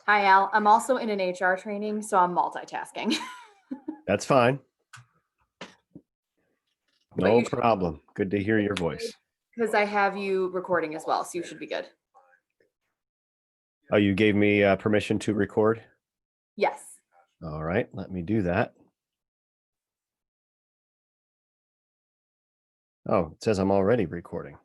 Hi, Al. I'm also in an HR training, so I'm multitasking. That's fine. But No you should- problem. Good to hear your voice. Because I have you recording as well, so you should be good. Oh, you gave me permission to record? Yes. All right, let me do that. Oh, it says I'm already recording.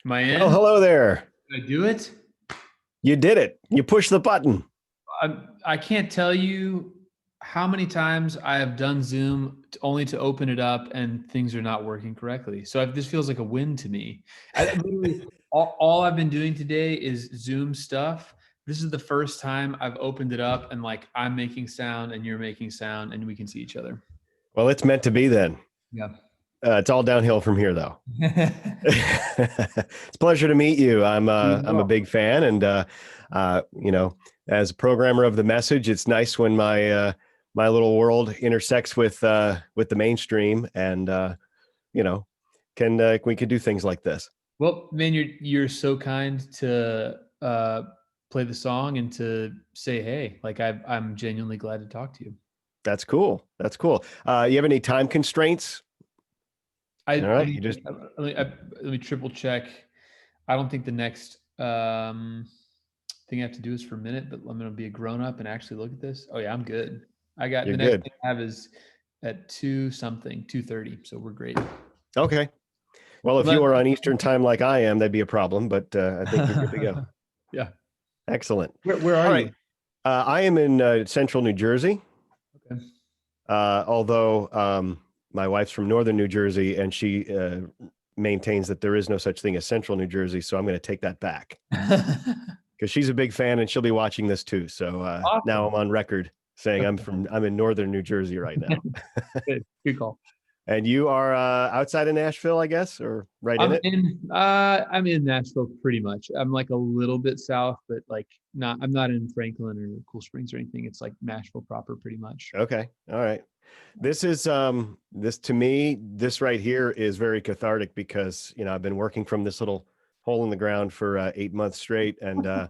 Am I in? Oh, hello there. Did I do it? You did it. You pushed the button. I can't tell you how many times I have done Zoom only to open it up and things are not working correctly. So this feels like a win to me. Literally, all I've been doing today is Zoom stuff. This is the first time I've opened it up and like I'm making sound and you're making sound and we can see each other. Well, it's meant to be then. Yeah. It's all downhill from here, though. It's a pleasure to meet you. I'm a big fan, and as a programmer of the message, it's nice when my little world intersects with the mainstream, and we can do things like this. Well, man, you're so kind to play the song and to say hey. Like I'm genuinely glad to talk to you. That's cool. That's cool. You have any time constraints? All right, let me triple check. I don't think the next thing I have to do is for a minute, but I'm going to be a grown up and actually look at this. Oh yeah, I'm good. You're the good. next thing I have is at 2:30. So we're great. Okay. Well, if you were on Eastern time like I am, that'd be a problem, but I think you're good to go. Yeah. Excellent. Where are you? I am in central New Jersey. Okay. Although my wife's from northern New Jersey, and she maintains that there is no such thing as central New Jersey. So I'm going to take that back because she's a big fan and she'll be watching this too. So Awesome. Now I'm on record saying I'm in northern New Jersey right now. Good call. And you are outside of Nashville, I guess, or in it? I'm in Nashville pretty much. I'm like a little bit south, but I'm not in Franklin or Cool Springs or anything. It's like Nashville proper pretty much. Okay. All right. This is to me, this right here is very cathartic because, I've been working from this little hole in the ground for 8 months straight. And,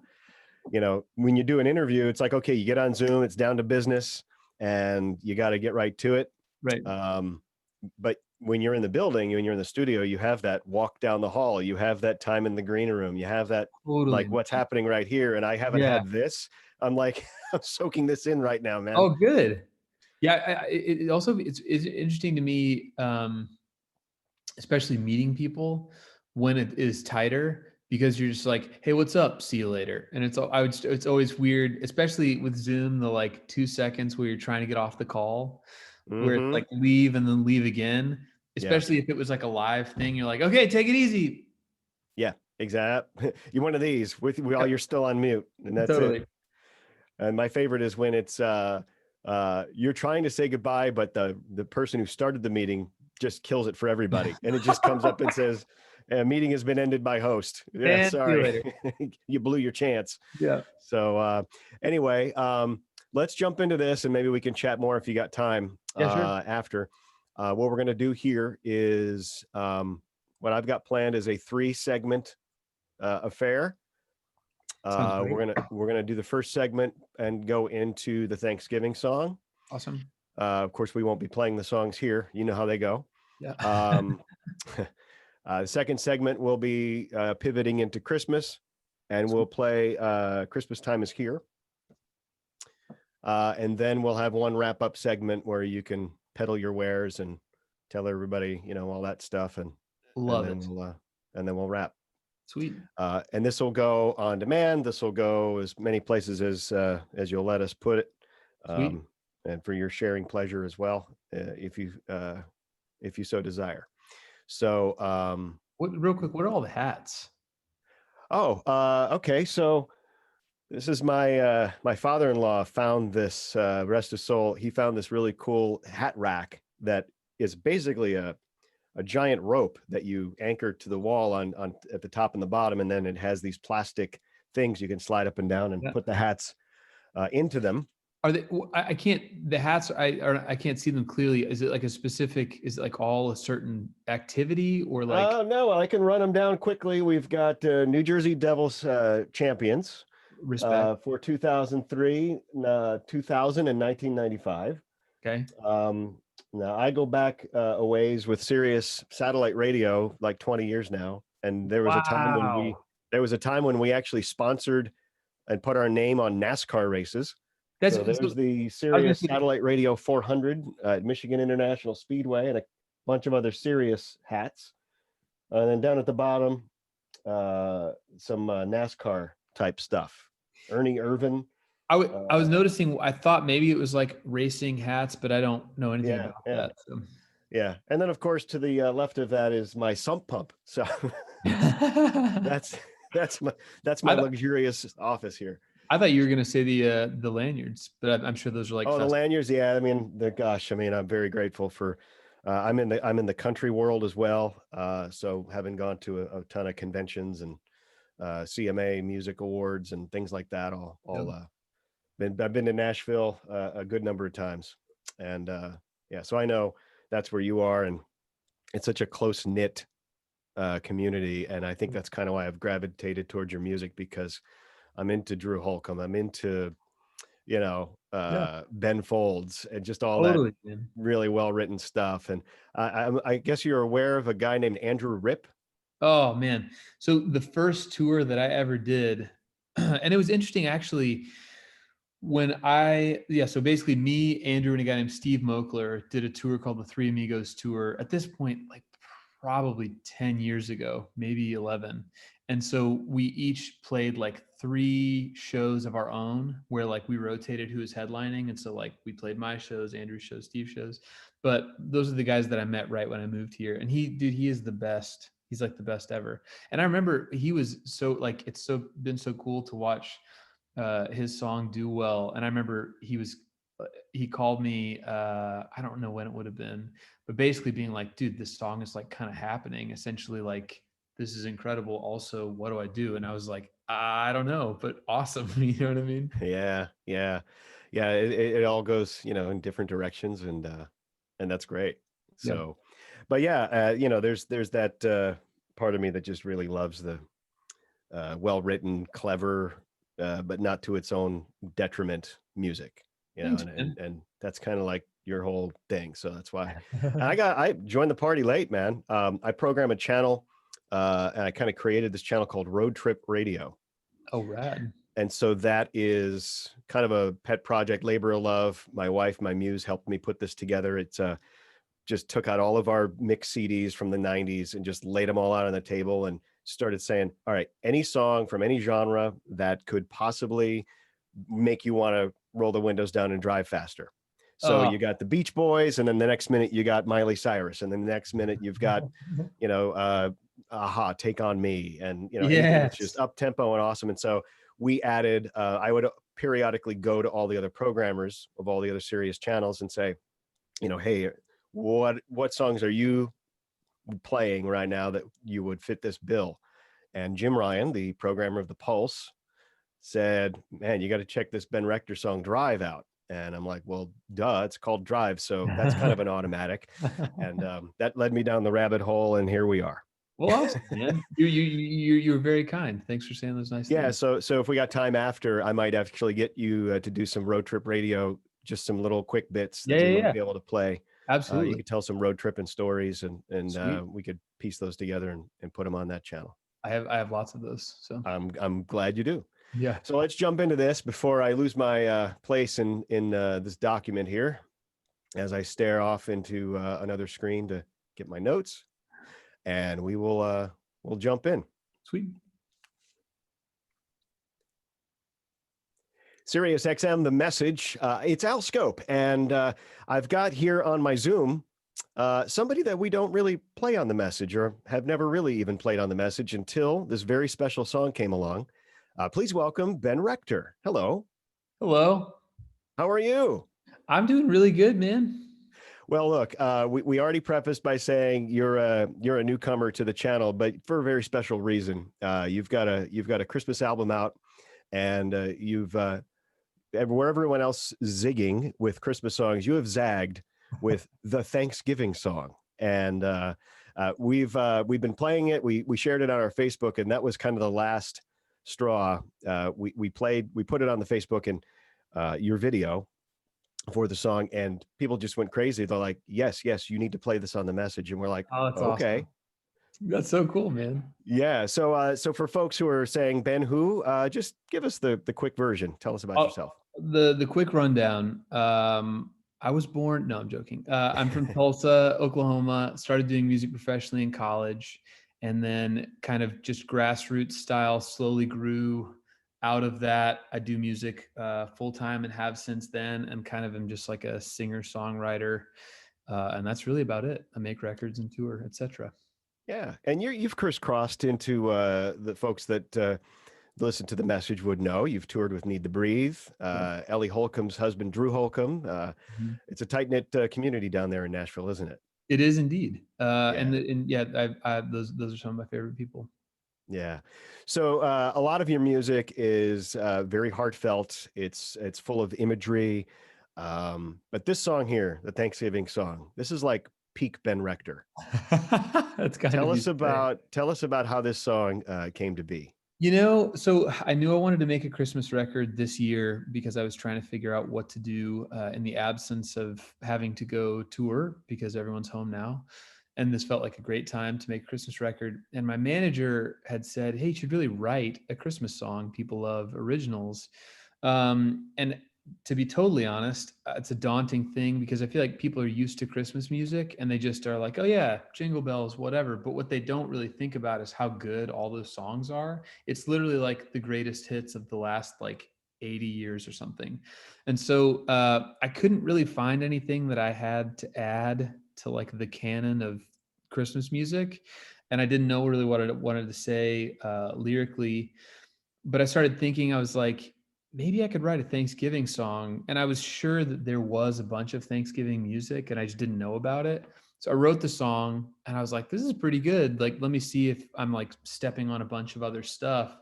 when you do an interview, it's like, okay, you get on Zoom, it's down to business and you got to get right to it. Right. But when you're in the building, when you're in the studio, you have that walk down the hall, you have that time in the green room, you have that like what's happening right here. And I haven't had this. I'm like, I'm soaking this in right now, man. Oh, good. Yeah. It's interesting to me, especially meeting people when it is tighter, because you're just like, hey, what's up? See you later. And it's always weird, especially with Zoom, the 2 seconds where you're trying to get off the call. Where it's like leave and then leave again, especially if it was like a live thing. You're like, okay, take it easy. Yeah, exactly. You're one of these while you're still on mute, and that's it. And my favorite is when it's you're trying to say goodbye, but the person who started the meeting just kills it for everybody, and it just comes up and says, "Meeting has been ended by host." Yeah, and sorry, you blew your chance. Yeah. So anyway, let's jump into this, and maybe we can chat more if you got time. Yeah, sure. After. What we're going to do here is what I've got planned is a 3-segment affair. We're gonna do the first segment and go into the Thanksgiving song. Awesome. Of course, we won't be playing the songs here. You know how they go. Yeah. The second segment will be pivoting into Christmas, and we'll play Christmas Time Is Here. And then we'll have one wrap-up segment where you can peddle your wares and tell everybody, all that stuff, and then we'll wrap. Sweet. And this will go on demand. This will go as many places as you'll let us put it, and for your sharing pleasure as well, if you so desire. So, real quick, what are all the hats? Okay. So this is my father-in-law found this, rest his soul. He found this really cool hat rack that is basically a giant rope that you anchor to the wall on at the top and the bottom. And then it has these plastic things you can slide up and down and put the hats into them. Are they, I can't, the hats, I can't see them clearly. Is it like is it like all a certain activity or like? Oh, no, I can run them down quickly. We've got New Jersey Devils champions. Respect. For 2003, 2000, and 1995. Okay. Now I go back a ways with Sirius satellite radio, like 20 years now, and there was a time when we actually sponsored and put our name on NASCAR races. So there's the Sirius satellite radio 400 at Michigan International Speedway, and a bunch of other Sirius hats. And then down at the bottom, some NASCAR type stuff. Ernie Irvin. I was noticing, I thought maybe it was like racing hats, but I don't know anything about that. So. Yeah. And then of course to the left of that is my sump pump. So that's my luxurious office here. I thought you were going to say the lanyards, but I'm sure those are like. The lanyards. Yeah. I mean, I'm very grateful for I'm in the country world as well. So having gone to a ton of conventions and CMA music awards and things like that, I've been to Nashville a good number of times, and yeah, so I know that's where you are, and it's such a close knit community, and I think that's kind of why I've gravitated towards your music, because I'm into Drew Holcomb, I'm into Yeah, Ben Folds, and just all that totally, man. really well written stuff. And I guess you're aware of a guy named Andrew Ripp. Oh man. So the first tour that I ever did, and it was interesting actually so basically me, Andrew, and a guy named Steve Mokler did a tour called the Three Amigos Tour. At this point, like probably 10 years ago, maybe 11. And so we each played like 3 shows of our own where like we rotated who was headlining. And so like we played my shows, Andrew's shows, Steve's shows. But those are the guys that I met right when I moved here. And he is the best. He's like the best ever. And I remember he was so like, been so cool to watch his song Do Well. And I remember he called me, I don't know when it would have been, but basically being like, dude, this song is like kind of happening. Essentially, like, this is incredible. Also, what do I do? And I was like, I don't know, but awesome. You know what I mean? Yeah, yeah, yeah. It all goes, in different directions, and that's great. Yeah. So, but yeah, there's that part of me that just really loves the well-written, clever, but not to its own detriment music, Thanks, and that's kind of like your whole thing. So that's why I joined the party late, man. I program a channel, and I kind of created this channel called Road Trip Radio. Oh, rad. And so that is kind of a pet project, labor of love. My wife, my muse, helped me put this together. It's just took out all of our mix CDs from the 90s and just laid them all out on the table and started saying, all right, any song from any genre that could possibly make you want to roll the windows down and drive faster. So you got the Beach Boys, and then the next minute you got Miley Cyrus, and then the next minute you've got, Aha, Take on Me, and anything that's just up tempo and awesome. And so we added, I would periodically go to all the other programmers of all the other Sirius channels and say, hey, what songs are you playing right now that you would fit this bill? And Jim Ryan, the programmer of the Pulse, said, man, you got to check this Ben Rector song Drive out. And I'm like, well, duh, it's called Drive. So that's kind of an automatic. And that led me down the rabbit hole, and here we are. Well, awesome, man. You're very kind. Thanks for saying those nice things. So if we got time after, I might actually get you to do some road trip radio, just some little quick bits that we might be able to play. Absolutely. You could tell some road tripping stories, and we could piece those together and put them on that channel. I have lots of those. So I'm glad you do. Yeah. So let's jump into this before I lose my place in this document here, as I stare off into another screen to get my notes, and we'll jump in. Sweet. SiriusXM The Message. It's Al Scope, and I've got here on my Zoom somebody that we don't really play on The Message, or have never really even played on The Message until this very special song came along. Please welcome Ben Rector. Hello. Hello. How are you? I'm doing really good, man. Well, look, we already prefaced by saying you're a newcomer to the channel, but for a very special reason. You've got a Christmas album out, and where everyone else zigging with Christmas songs, you have zagged with the Thanksgiving song. And we've been playing it. We shared it on our Facebook, and that was kind of the last straw. We put it on the Facebook, and your video for the song, and people just went crazy. They're like, yes, you need to play this on The Message. And we're like, oh, that's okay. Awesome. That's so cool, man. Yeah. So for folks who are saying, Ben, who, just give us the quick version. Tell us about yourself. The quick rundown. I was born, no, I'm joking. I'm from Tulsa, Oklahoma, started doing music professionally in college, and then kind of just grassroots style slowly grew out of that. I do music full-time and have since then, and kind of am just like a singer-songwriter. And that's really about it. I make records and tour, etc. Yeah. And you've crisscrossed into the folks that listen to The Message would know. You've toured with Need to Breathe, Ellie Holcomb's husband, Drew Holcomb. It's a tight-knit community down there in Nashville, isn't it? It is indeed. Yeah. And yeah, those are some of my favorite people. Yeah. So a lot of your music is very heartfelt. It's full of imagery. But this song here, the Thanksgiving song, this is like peak Ben Rector. That's kind Tell of us about how this song came to be. So I knew I wanted to make a Christmas record this year because I was trying to figure out what to do in the absence of having to go tour because everyone's home now. And this felt like a great time to make a Christmas record. And my manager had said, "Hey, you should really write a Christmas song. People love originals." And to be totally honest, it's a daunting thing because I feel like people are used to Christmas music and they just are like, "Oh yeah, jingle bells, whatever." But what they don't really think about is how good all those songs are. It's literally like the greatest hits of the last like 80 years or something. And so I couldn't really find anything that I had to add to like the canon of Christmas music. And I didn't know really what I wanted to say lyrically. But I started thinking, I was like, maybe I could write a Thanksgiving song. And I was sure that there was a bunch of Thanksgiving music and I just didn't know about it. So I wrote the song and I was like, this is pretty good. Like, let me see if I'm like stepping on a bunch of other stuff.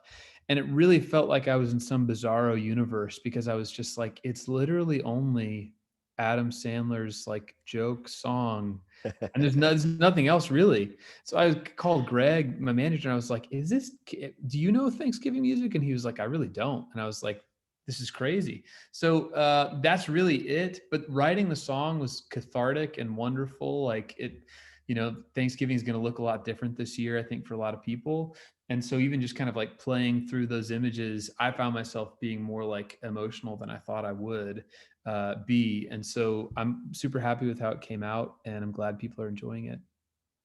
And it really felt like I was in some bizarro universe because I was just like, it's literally only Adam Sandler's like joke song. And there's nothing else really. So I called Greg, my manager, and I was like, do you know Thanksgiving music? And he was like, I really don't. And I was like, this is crazy. So that's really it. But writing the song was cathartic and wonderful. Like Thanksgiving is going to look a lot different this year, I think, for a lot of people. And so even just kind of like playing through those images, I found myself being more like emotional than I thought I would be. And so I'm super happy with how it came out and I'm glad people are enjoying it.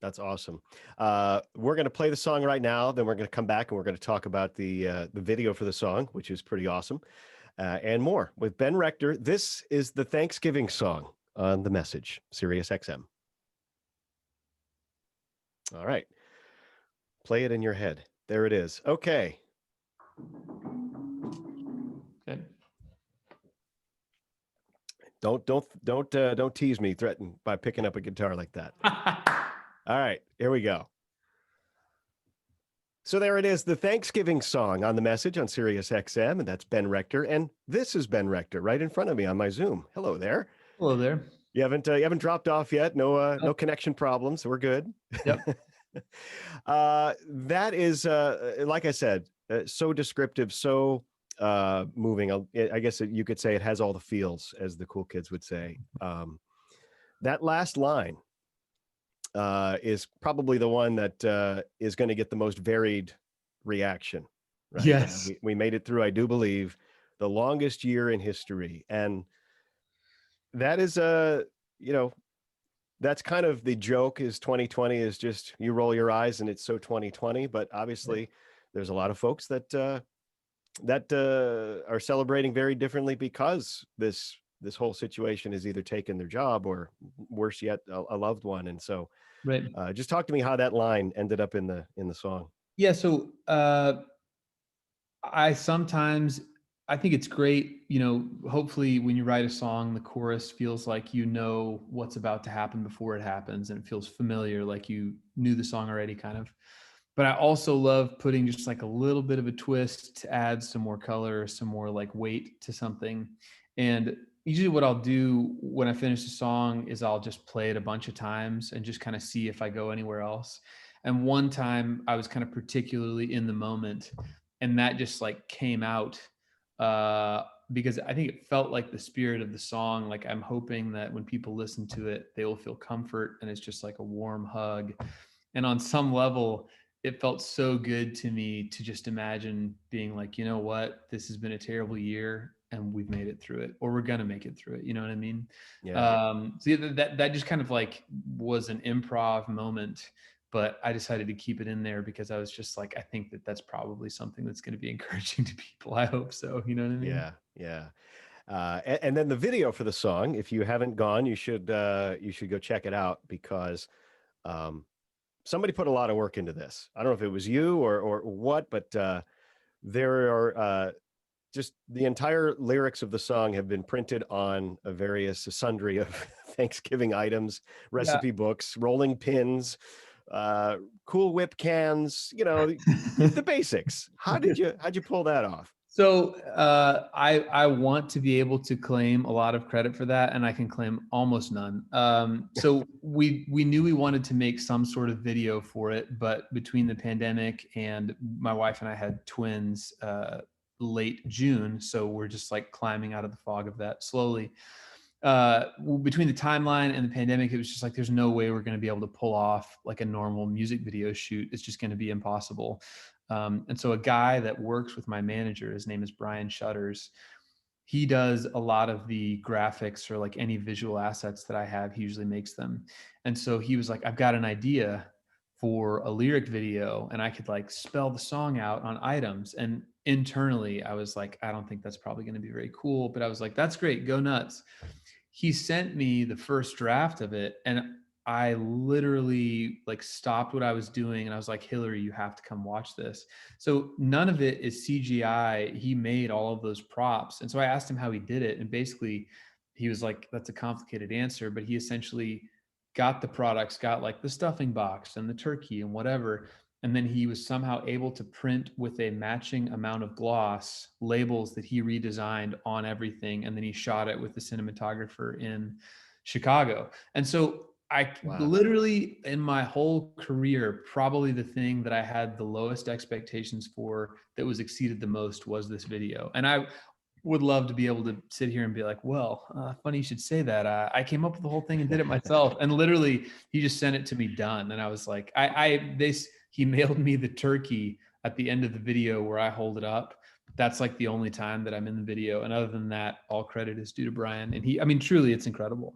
That's awesome. We're going to play the song right now. Then we're going to come back and we're going to talk about the video for the song, which is pretty awesome, and more with Ben Rector. This is the Thanksgiving song on The Message, SiriusXM. All right. Play it in your head. There it is. Okay. Good. Don't tease me, threaten by picking up a guitar like that. All right, here we go. So there it is, the Thanksgiving song on The Message on SiriusXM, and that's Ben Rector. And this is Ben Rector right in front of me on my Zoom. Hello there. Hello there. You haven't dropped off yet. No connection problems. We're good. Yep. That is, like I said, so descriptive, so moving. I guess you could say it has all the feels, as the cool kids would say. That last line is probably the one that is going to get the most varied reaction. Right? Yes. We made it through, I do believe, the longest year in history. And that is that's kind of the joke, is 2020 is just, you roll your eyes and it's so 2020. But obviously there's a lot of folks that are celebrating very differently because this whole situation has either taken their job or, worse yet, a loved one. And so Right. just talk to me how that line ended up in the song. Yeah. So I think it's great, hopefully when you write a song, the chorus feels like you know what's about to happen before it happens and it feels familiar, like you knew the song already kind of. But I also love putting just like a little bit of a twist to add some more color, some more like weight to something. And usually what I'll do when I finish a song is I'll just play it a bunch of times and just kind of see if I go anywhere else. And one time I was kind of particularly in the moment and that just like came out because I think it felt like the spirit of the song. Like I'm hoping that when people listen to it, they will feel comfort and it's just like a warm hug. And on some level, it felt so good to me to just imagine being like, you know what, this has been a terrible year and we've made it through it, or we're going to make it through it. You know what I mean? Yeah. So that just kind of like was an improv moment, but I decided to keep it in there because I was just like, I think that that's probably something that's going to be encouraging to people. I hope so. You know what I mean? Yeah. And then the video for the song, if you haven't gone, you should go check it out, because somebody put a lot of work into this. I don't know if it was you or what, but there are just the entire lyrics of the song have been printed on a various sundry of Thanksgiving items, recipe books, rolling pins, Cool Whip cans, the basics. How'd you pull that off? So I want to be able to claim a lot of credit for that, and I can claim almost none. So we knew we wanted to make some sort of video for it, but between the pandemic and my wife and I had twins late June, so we're just like climbing out of the fog of that slowly. Between the timeline and the pandemic, it was just like there's no way we're going to be able to pull off like a normal music video shoot. It's just going to be impossible. And so a guy that works with my manager, his name is Brian Shutters. He does a lot of the graphics or like any visual assets that I have. He usually makes them. And so he was like, I've got an idea for a lyric video, and I could like spell the song out on items. And internally, I was like, I don't think that's probably going to be very cool. But I was like, that's great. Go nuts. He sent me the first draft of it, and I literally like stopped what I was doing and I was like, Hillary, you have to come watch this. So none of it is CGI. He made all of those props. And so I asked him how he did it. And basically he was like, that's a complicated answer, but he essentially got the products, got like the stuffing box and the turkey and whatever. And then he was somehow able to print with a matching amount of gloss labels that he redesigned on everything. And then he shot it with the cinematographer in Chicago. And so literally in my whole career, probably the thing that I had the lowest expectations for that was exceeded the most was this video. And I would love to be able to sit here and be like, well, funny you should say that. I came up with the whole thing and did it myself. And literally he just sent it to me done. And I was like, he mailed me the turkey at the end of the video where I hold it up. That's like the only time that I'm in the video. And other than that, all credit is due to Brian. And truly, it's incredible.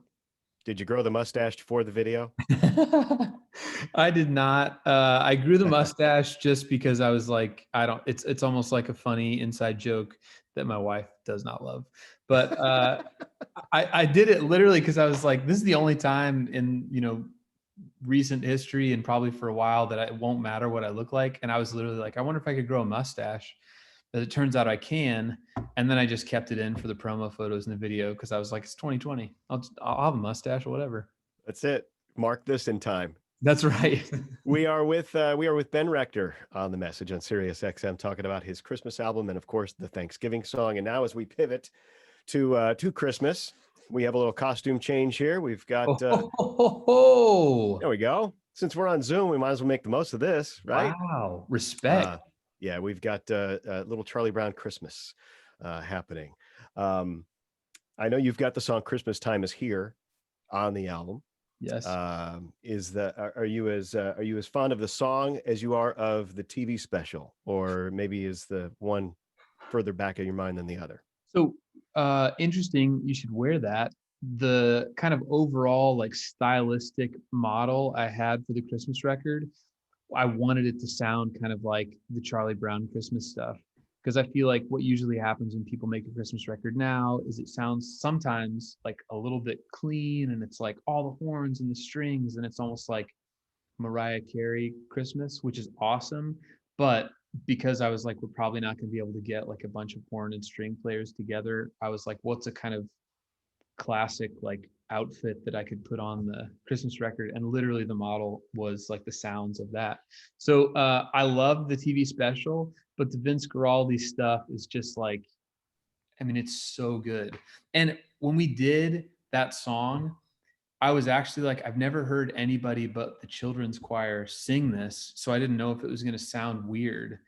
Did you grow the mustache for the video? I did not. I grew the mustache just because I was like, it's almost like a funny inside joke that my wife does not love. But I did it literally because I was like, this is the only time in, recent history and probably for a while that it won't matter what I look like. And I was literally like, I wonder if I could grow a mustache. As it turns out I can. And then I just kept it in for the promo photos in the video because I was like, it's 2020. I'll have a mustache or whatever. That's it. Mark this in time. That's right. We are with Ben Rector on The Message on SiriusXM talking about his Christmas album and of course the Thanksgiving song. And now as we pivot to Christmas, we have a little costume change here. We've got there we go. Since we're on Zoom, we might as well make the most of this, right? Wow. Respect. Yeah, we've got a little Charlie Brown Christmas happening. I know you've got the song "Christmas Time Is Here" on the album. Yes. Are you as fond of the song as you are of the TV special, or maybe is the one further back in your mind than the other? So interesting. You should wear that. The kind of overall like stylistic model I had for the Christmas record, I wanted it to sound kind of like the Charlie Brown Christmas stuff. Because I feel like what usually happens when people make a Christmas record now is it sounds sometimes like a little bit clean and it's like all the horns and the strings and it's almost like Mariah Carey Christmas, which is awesome. But because I was like, we're probably not going to be able to get like a bunch of horn and string players together, I was like, what's a kind of classic like outfit that I could put on the Christmas record? And literally the model was like the sounds of that. So I love the TV special, but the Vince Guaraldi stuff is just like, it's so good. And when we did that song, I was actually like, I've never heard anybody but the children's choir sing this. So I didn't know if it was going to sound weird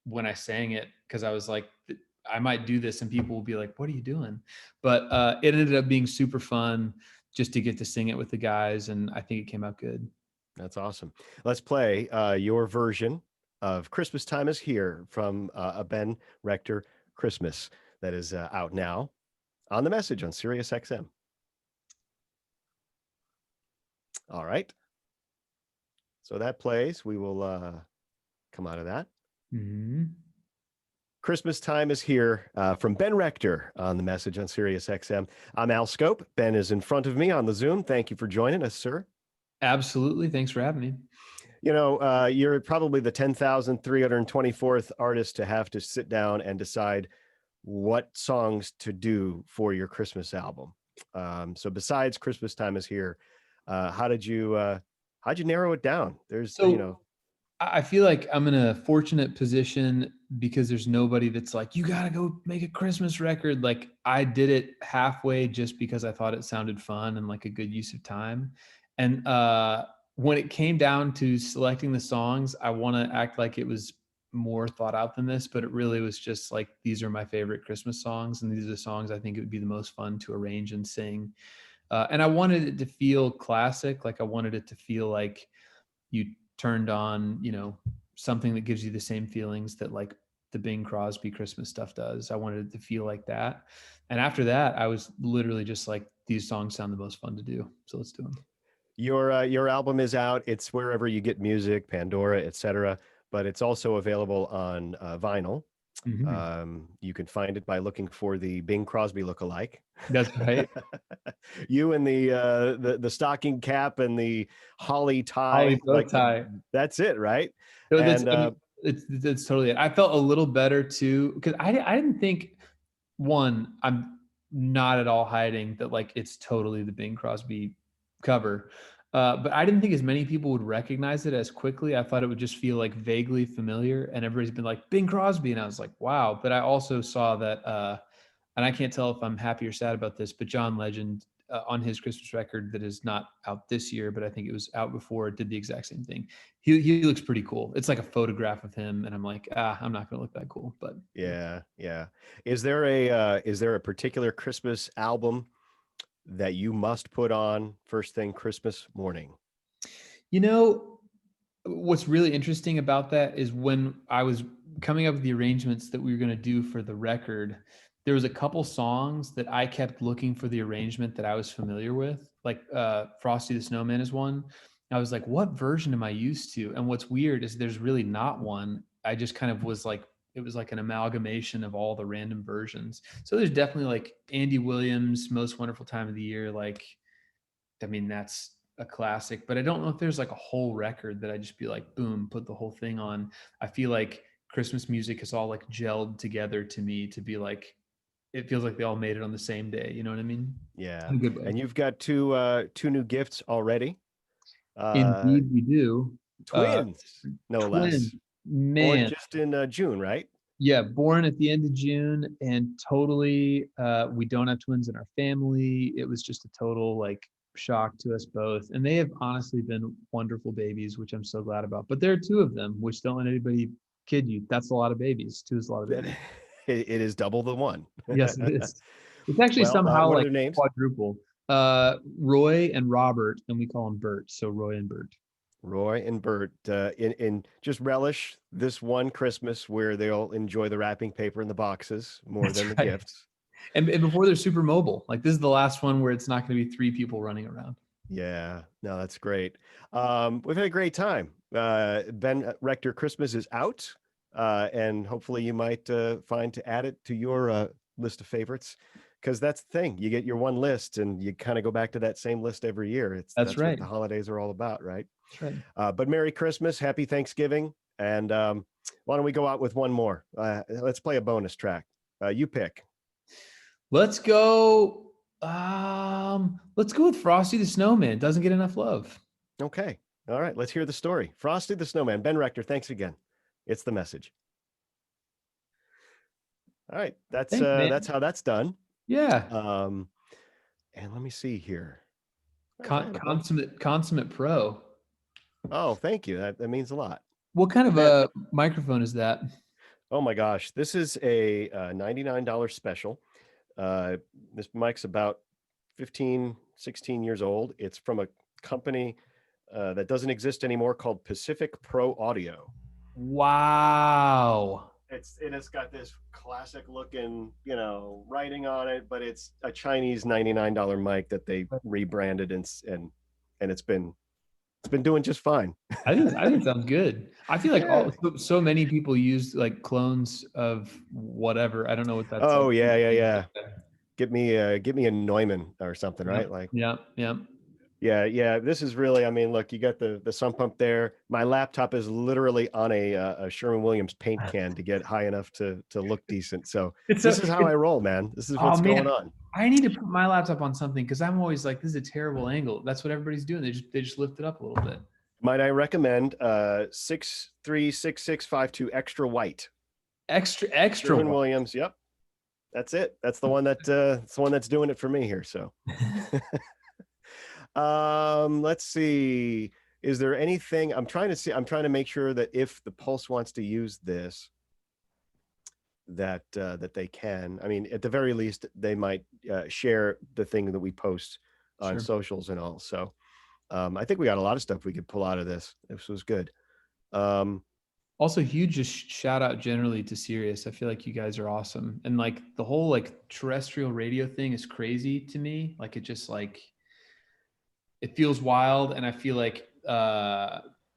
when I sang it, because I was like, I might do this and people will be like, what are you doing? But it ended up being super fun just to get to sing it with the guys. And I think it came out good. That's awesome. Let's play your version of Christmas Time Is Here from a Ben Rector Christmas that is out now on The Message on SiriusXM. All right. So that plays. We will come out of that. Mm-hmm. Christmas Time Is Here from Ben Rector on The Message on SiriusXM. I'm Al Scope. Ben is in front of me on the Zoom. Thank you for joining us, sir. Absolutely. Thanks for having me. You're probably the 10,324th artist to have to sit down and decide what songs to do for your Christmas album. So besides Christmas Time Is Here, how'd you narrow it down? There's, So I feel like I'm in a fortunate position because there's nobody that's like, you got to go make a Christmas record. Like I did it halfway just because I thought it sounded fun and like a good use of time. And when it came down to selecting the songs, I want to act like it was more thought out than this, but it really was just like, these are my favorite Christmas songs. And these are the songs I think it would be the most fun to arrange and sing. And I wanted it to feel classic. Like I wanted it to feel like you turned on, something that gives you the same feelings that like the Bing Crosby Christmas stuff does. I wanted it to feel like that. And after that, I was literally just like, these songs sound the most fun to do. So let's do them. Your album is out. It's wherever you get music, Pandora, etc. But it's also available on vinyl. Mm-hmm. You can find it by looking for the Bing Crosby lookalike. That's right. You and the stocking cap and the holly tie. Holly bow tie. That's it, right? So And it's totally it. I felt a little better too because I didn't think I'm not at all hiding that like it's totally the Bing Crosby cover. But I didn't think as many people would recognize it as quickly. I thought it would just feel like vaguely familiar, and everybody's been like Bing Crosby, and I was like, wow. But I also saw that, and I can't tell if I'm happy or sad about this, but John Legend on his Christmas record that is not out this year, but I think it was out before, did the exact same thing. He looks pretty cool. It's like a photograph of him, and I'm like, I'm not gonna look that cool. But yeah. Is there a particular Christmas album that you must put on first thing Christmas morning? What's really interesting about that is when I was coming up with the arrangements that we were going to do for the record, there was a couple songs that I kept looking for the arrangement that I was familiar with, like Frosty the Snowman is one. I was like, what version am I used to? And what's weird is there's really not one. I just kind of was like, it was like an amalgamation of all the random versions. So there's definitely like Andy Williams, Most Wonderful Time of the Year. Like, I mean, that's a classic, but I don't know if there's like a whole record that I just be like, boom, put the whole thing on. I feel like Christmas music is all like gelled together to me to be like, it feels like they all made it on the same day. You know what I mean? Yeah. In a good way. And you've got two new gifts already. Indeed, we do. Twins, no less. Twins, Born man. just in June, right? Yeah, born at the end of June, and totally, we don't have twins in our family. It was just a total like shock to us both, and they have honestly been wonderful babies, which I'm so glad about. But there are two of them, which don't let anybody kid you. That's a lot of babies. Two is a lot of babies. It is double the one. Yes, it is. It's actually somehow what are like their names? quadruple. Roy and Robert, and we call them Bert. So Roy and Bert. Roy and Bert, in just relish this one Christmas where they'll enjoy the wrapping paper and the boxes more than the gifts. And before they're super mobile, like this is the last one where it's not going to be three people running around. Yeah, no, that's great. We've had a great time. Ben Rector Christmas is out, and hopefully you might find to add it to your list of favorites, because that's the thing. You get your one list and you kind of go back to that same list every year. That's right. What the holidays are all about, right? That's right. But Merry Christmas, Happy Thanksgiving, and why don't we go out with one more? Let's play a bonus track. You pick. Let's go. Let's go with Frosty the Snowman. Doesn't get enough love. Okay. All right. Let's hear the story. Frosty the Snowman. Ben Rector, thanks again. It's The Message. All right. That's how that's done. Yeah. And let me see here. Consummate pro. Oh, thank you. That means a lot. What kind of a microphone is that? Oh my gosh. This is a $99 special. This mic's about 15, 16 years old. It's from a company that doesn't exist anymore called Pacific Pro Audio. Wow. It's got this classic looking, writing on it, but it's a Chinese $99 mic that they rebranded and it's been doing just fine. I think it sounds good. I feel like so many people use like clones of whatever. I don't know what that's. Oh, yeah. Get me a Neumann or something, right? Like, yeah. Yeah. This is really, I mean, look, you got the sump pump there. My laptop is literally on a Sherwin-Williams paint can to get high enough to look decent. So It's this is how I roll, man. This is oh what's going man, on. I need to put my laptop on something because I'm always like, this is a terrible angle. That's what everybody's doing. They just lift it up a little bit. Might I recommend 636652 extra white. Extra Sherwin-Williams. Yep. That's it. That's the one that's doing it for me here. So let's see. Is there anything I'm trying to make sure that if the Pulse wants to use this, that they can. I mean, at the very least, they might share the thing that we post on socials and all. So I think we got a lot of stuff we could pull out of this. This was good. Also, huge just shout out generally to Sirius. I feel like you guys are awesome. And like the whole like terrestrial radio thing is crazy to me. Like it just like, it feels wild. And I feel like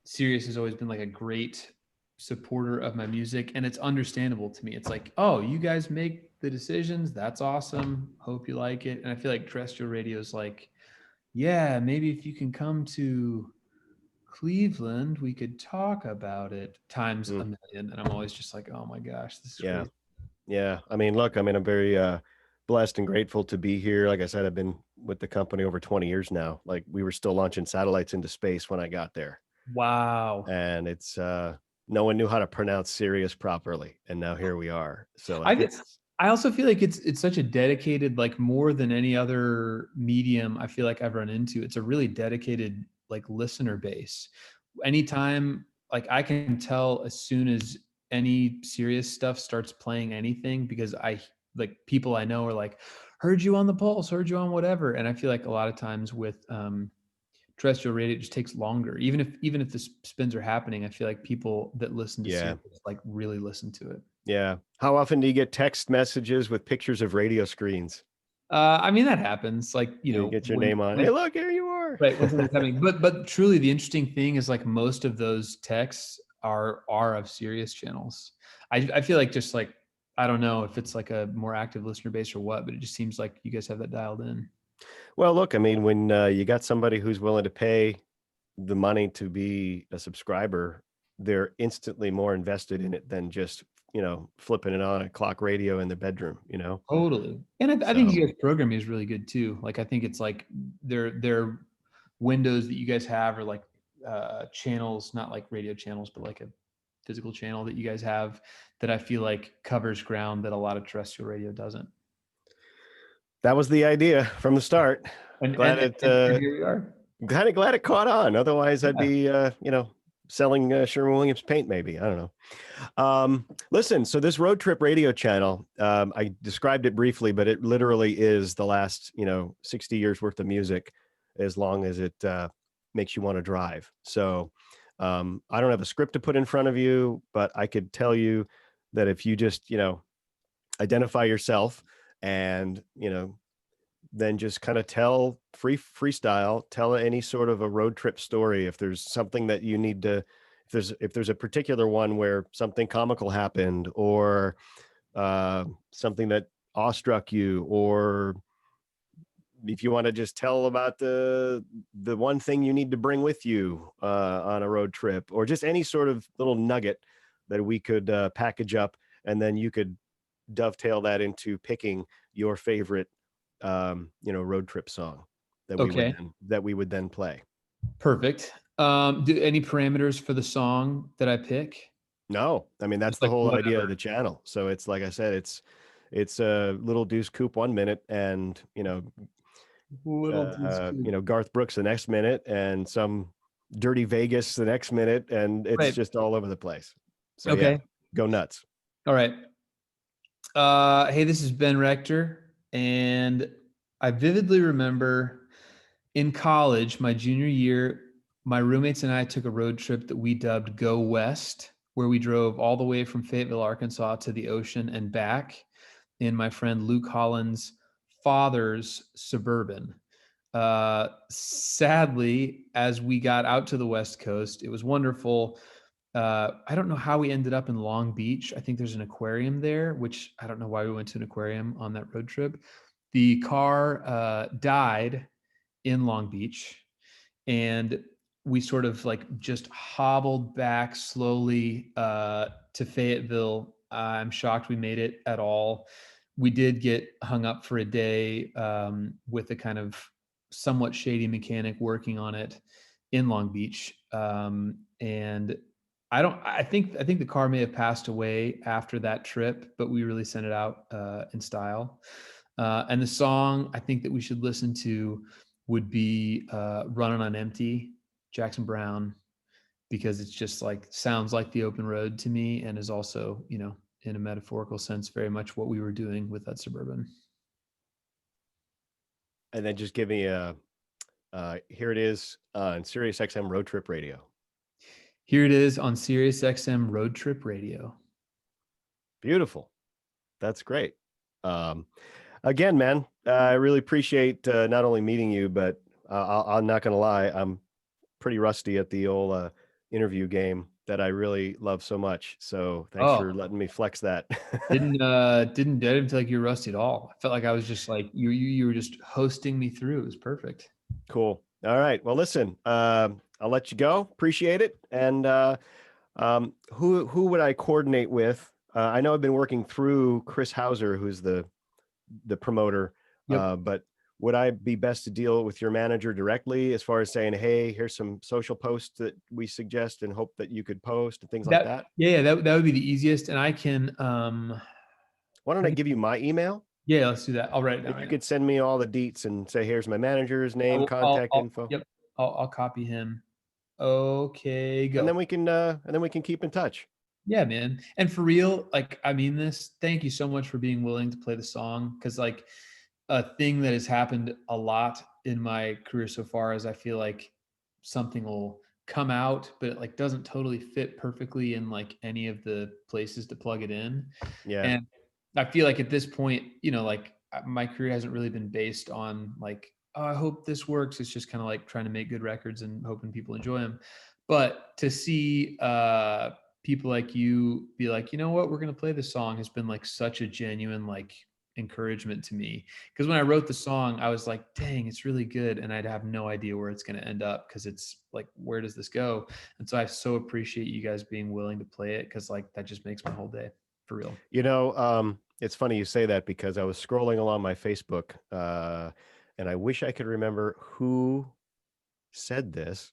Sirius has always been like a great supporter of my music. And it's understandable to me. It's like, oh, you guys make the decisions. That's awesome. Hope you like it. And I feel like terrestrial radio is like, yeah, maybe if you can come to Cleveland, we could talk about it times a million. And I'm always just like, oh my gosh, this is crazy. Yeah. I mean, look, I mean, I'm very blessed and grateful to be here. Like I said, I've been with the company over 20 years now. Like we were still launching satellites into space when I got there. Wow. And it's no one knew how to pronounce Sirius properly. And now here we are. So I also feel like it's such a dedicated, like more than any other medium I feel like I've run into. It's a really dedicated like listener base. Anytime, like I can tell as soon as any serious stuff starts playing anything, because I like people I know are like, heard you on the Pulse, heard you on whatever. And I feel like a lot of times with terrestrial radio, it just takes longer. Even if the spins are happening, I feel like people that listen to Sirius like really listen to it. Yeah. How often do you get text messages with pictures of radio screens? I mean, that happens. Like, you get your name on. Hey, look, here you are. Right. When something's happening. But truly the interesting thing is like most of those texts are of Sirius channels. I feel like just like, I don't know if it's like a more active listener base or what, but it just seems like you guys have that dialed in. Well, look, I mean, when you got somebody who's willing to pay the money to be a subscriber, they're instantly more invested in it than just, flipping it on a clock radio in the bedroom, Totally. And I think you guys' programming is really good too. Like, I think it's like their windows that you guys have are like channels, not like radio channels, but like a physical channel that you guys have that I feel like covers ground that a lot of terrestrial radio doesn't. That was the idea from the start. And here we are. Kind of glad it caught on. Otherwise, I'd be, selling Sherwin-Williams paint, maybe. I don't know. Listen, so this road trip radio channel, I described it briefly, but it literally is the last, 60 years worth of music, as long as it makes you want to drive. So I don't have a script to put in front of you, but I could tell you that if you just, identify yourself and, then just kind of freestyle, tell any sort of a road trip story. If there's something that you need to, if there's a particular one where something comical happened, or something that awestruck you, or if you want to just tell about the one thing you need to bring with you on a road trip, or just any sort of little nugget that we could package up, and then you could dovetail that into picking your favorite road trip song that we would then play. Perfect. Do any parameters for the song that I pick? No, I mean, that's the whole idea of the channel. So it's like I said, it's a Little Deuce Coupe 1 minute, and Garth Brooks the next minute, and some Dirty Vegas the next minute, and it's just all over the place. So go nuts. All right. Hey, this is Ben Rector. And I vividly remember in college, my junior year, my roommates and I took a road trip that we dubbed Go West, where we drove all the way from Fayetteville, Arkansas to the ocean and back in my friend Luke Holland's father's Suburban. Sadly, as we got out to the West Coast, it was wonderful. I don't know how we ended up in Long Beach. I think there's an aquarium there, which I don't know why we went to an aquarium on that road trip. The car died in Long Beach. And we sort of like just hobbled back slowly to Fayetteville. I'm shocked we made it at all. We did get hung up for a day with a kind of somewhat shady mechanic working on it in Long Beach. And I think the car may have passed away after that trip, but we really sent it out in style. And the song I think that we should listen to would be Running on Empty, Jackson Browne, because it's just like sounds like the open road to me, and is also, you know, in a metaphorical sense, very much what we were doing with that Suburban. And then just give me here it is on SiriusXM Road Trip Radio. Here it is on SiriusXM Road Trip Radio. Beautiful. That's great. Again, man, I really appreciate not only meeting you, but I'm not going to lie, I'm pretty rusty at the old interview game that I really love so much. So thanks for letting me flex that. I didn't feel like you were rusty at all. I felt like I was just like you were just hosting me through. It was perfect. Cool. All right. Well, listen, I'll let you go. Appreciate it. And who would I coordinate with? I know I've been working through Chris Hauser, who's the promoter, but would I be best to deal with your manager directly as far as saying, hey, here's some social posts that we suggest and hope that you could post and things like that? Yeah, that would be the easiest. And I can, why don't I give you my email? Yeah, let's do that. I'll write it down. If you could send me all the deets and say, here's my manager's name, contact info. Yep. I'll copy him. Okay, go. And then we can keep in touch. Yeah, man. And for real, like, I mean this, thank you so much for being willing to play the song. Cause like a thing that has happened a lot in my career so far is I feel like something will come out, but it like doesn't totally fit perfectly in like any of the places to plug it in. Yeah. And I feel like at this point, you know, like my career hasn't really been based on like, oh, I hope this works. It's just kind of like trying to make good records and hoping people enjoy them. But to see people like you be like, you know what, we're going to play this song has been like such a genuine like encouragement to me. Because when I wrote the song, I was like, dang, it's really good. And I'd have no idea where it's going to end up because it's like, where does this go? And so I so appreciate you guys being willing to play it because like that just makes my whole day. For real. You know, it's funny you say that because I was scrolling along my Facebook and I wish I could remember who said this,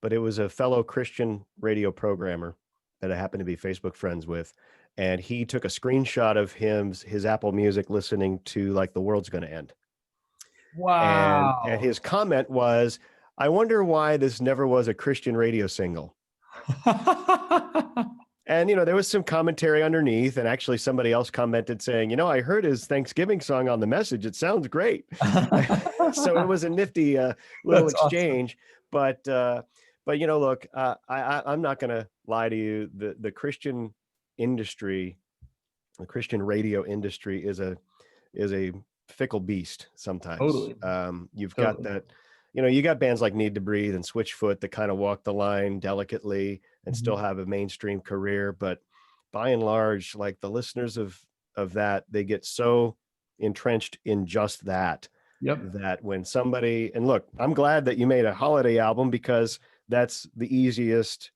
but it was a fellow Christian radio programmer that I happen to be Facebook friends with. And he took a screenshot of his Apple Music listening to like The World's Gonna End. Wow. And his comment was, I wonder why this never was a Christian radio single. And, you know, there was some commentary underneath, and actually somebody else commented saying, you know, I heard his Thanksgiving song on The Message. It sounds great. So it was a nifty little That's exchange. Awesome. But, you know, look, I'm not going to lie to you. The Christian industry, the Christian radio industry is a fickle beast sometimes. Totally. You've got that, you know, you got bands like Need to Breathe and Switchfoot that kind of walk the line delicately and still have a mainstream career. But by and large, like the listeners of that, they get so entrenched in just that, that when somebody, and look, I'm glad that you made a holiday album because that's the easiest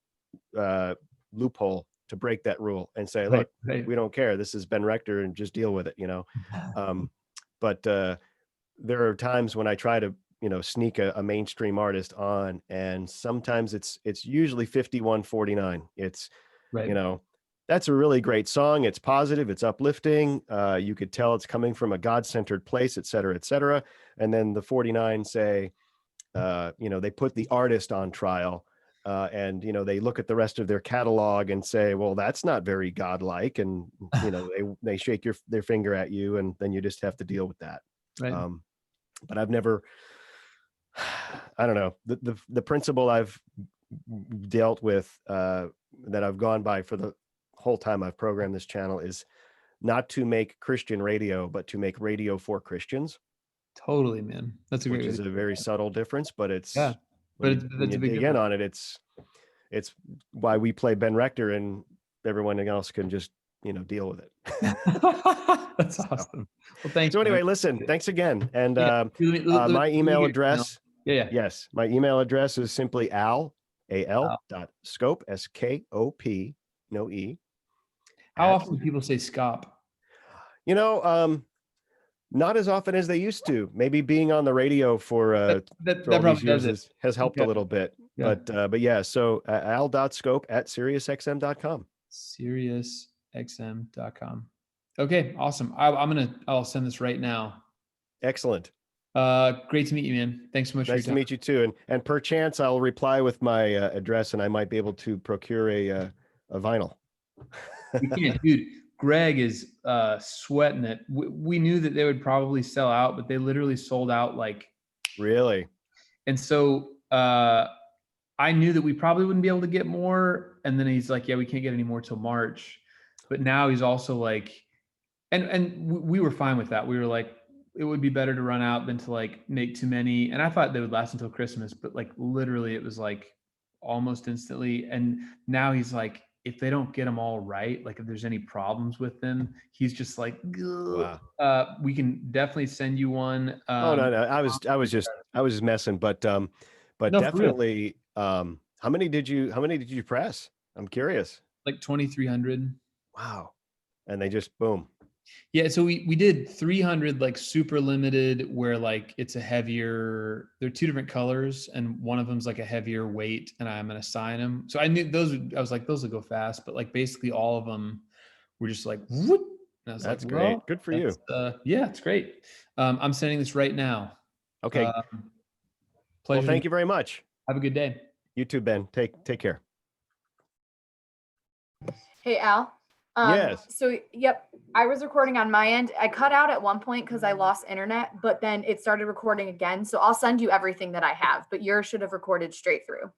loophole to break that rule and say, look, we don't care. This is Ben Rector and just deal with it, you know? But there are times when I try to, you know, sneak a mainstream artist on, and sometimes it's usually 51-49. It's, you know, that's a really great song. It's positive, it's uplifting. You could tell it's coming from a God-centered place, et cetera, et cetera. And then the 49 say, you know, they put the artist on trial and, you know, they look at the rest of their catalog and say, well, that's not very godlike. And, you know, they shake their finger at you, and then you just have to deal with that. But I've never, I don't know, the principle I've dealt with that I've gone by for the whole time I've programmed this channel is not to make Christian radio, but to make radio for Christians. Totally, man. That's which is a very subtle difference, but it's, but when you dig in on it, it's why we play Ben Rector and everyone else can just, you know, deal with it. That's awesome. Well, thanks. So anyway, listen, thanks again. And my email address Yeah. Yes. My email address is simply al.scope, SKOP, no E. How often do people say scop? Not as often as they used to. Maybe being on the radio for That all probably these years does it. has helped a little bit. Yeah. But yeah, so al.scope@SiriusXM.com. SiriusXM.com. Okay, awesome. I'll send this right now. Excellent. Great to meet you, man. Thanks so much for your Nice to time. meet you too. And perchance I'll reply with my address, and I might be able to procure a vinyl. We can't, dude. Greg is sweating it. We knew that they would probably sell out, but they literally sold out like. Really? And so I knew that we probably wouldn't be able to get more. And then he's like, yeah, we can't get any more till March. But now he's also like, and we were fine with that. We were like, it would be better to run out than to like make too many. And I thought they would last until Christmas, but like literally it was like almost instantly. And now he's like, if they don't get them all right, like if there's any problems with them, he's just like, Wow. We can definitely send you one. Oh no, I was just messing, but No, definitely. How many did you press? I'm curious. like 2,300. Wow. And they just boom. Yeah, so we did 300 like super limited where like it's a heavier, they're two different colors and one of them's like a heavier weight and I'm going to sign them. So I knew I was like, those will go fast, but like basically all of them were just like, whoop. And I was That's like, great. well, Good for you. Yeah, it's great. I'm sending this right now. Okay. Pleasure. Well, thank you very much. Have a good day. You too, Ben. Take care. Hey, Al. Yes. So, yep, I was recording on my end. I cut out at one point because I lost internet, but then it started recording again. So I'll send you everything that I have, but yours should have recorded straight through.